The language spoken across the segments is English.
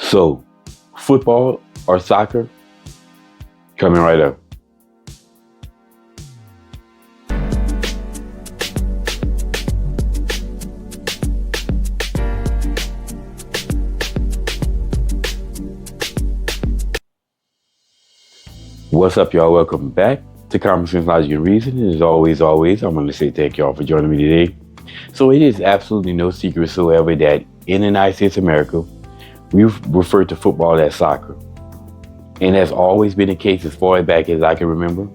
So, football or soccer? Coming right up. What's up, y'all? Welcome back to Common Sense, Logic, and Reason. And as always, I'm going to say thank y'all for joining me today. So it is absolutely no secret whatsoever that in the United States of America, we refer to football as soccer. And that's always been the case as far back as I can remember.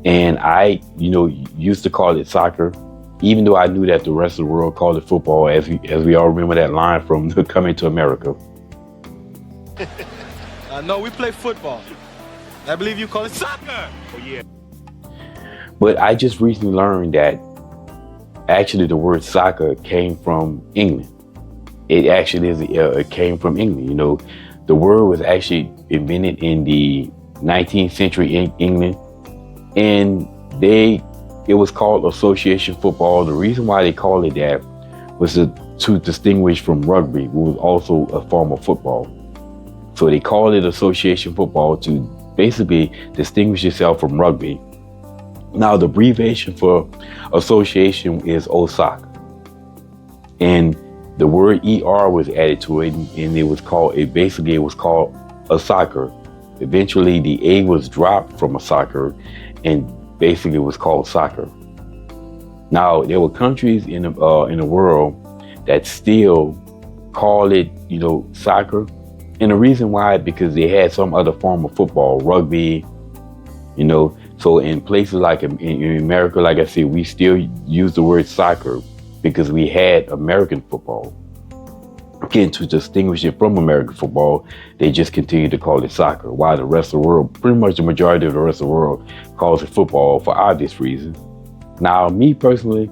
And I, used to call it soccer, even though I knew that the rest of the world called it football, as we all remember that line from Coming to America. No, we play football. I believe you call it soccer. Oh, yeah. But I just recently learned that actually the word soccer came from England. It actually it came from England. The word was actually invented in the 19th century in England, and it was called association football. The reason why they called it that was to distinguish from rugby, which was also a form of football. So they called it association football to basically distinguish itself from rugby. Now the abbreviation for association is OSOC, and the word ER was added to it, and it was called a soccer. Eventually the A was dropped from a soccer, and basically it was called soccer. Now there were countries in the world that still call it soccer. And the reason why, because they had some other form of football, rugby, So in places like in America, like I said, we still use the word soccer because we had American football. Again, to distinguish it from American football, they just continue to call it soccer, while the rest of the world, pretty much the majority of the rest of the world, calls it football for obvious reasons. Now, me personally,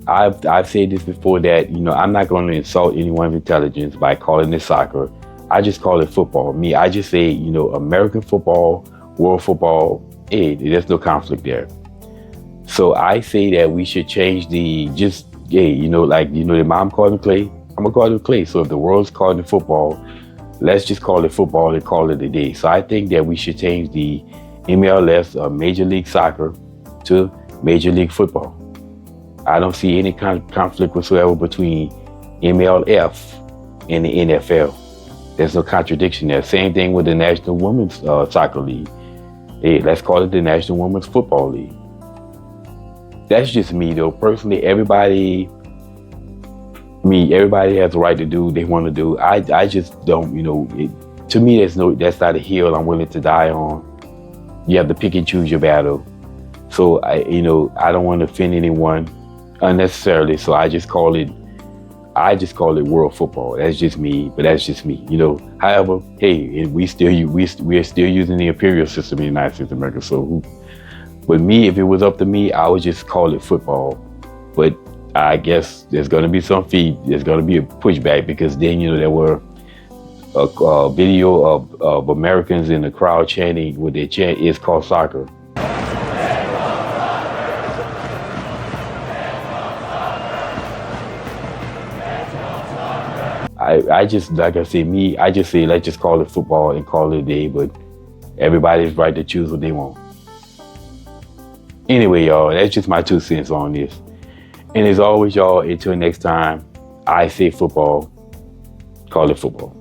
I've said this before that, I'm not going to insult anyone's intelligence by calling it soccer. I just call it football. I just say, American football, world football, there's no conflict there. So I say that we should change the mom called it clay, I'm gonna call it clay. So if the world's calling it football, let's just call it football and call it a day. So I think that we should change the MLS, Major League Soccer, to Major League Football. I don't see any kind of conflict whatsoever between MLF and the NFL. There's no contradiction there. Same thing with the National Women's Soccer League. Let's call it the National Women's Football League. That's just me, though. Personally, everybody has the right to do what they want to do. I just don't, to me, that's not a hill I'm willing to die on. You have to pick and choose your battle. So I don't want to offend anyone unnecessarily. So I just call it world football. That's just me, but that's just me, However, we're still using the imperial system in the United States of America. So, but me, if it was up to me, I would just call it football. But I guess there's going to be there's going to be a pushback, because then, there were a video of Americans in the crowd chanting, what they chant is called soccer. I just, like I said, I just say, let's just call it football and call it a day, but everybody's right to choose what they want. Anyway, y'all, that's just my 2 cents on this. And as always, y'all, until next time, I say football, call it football.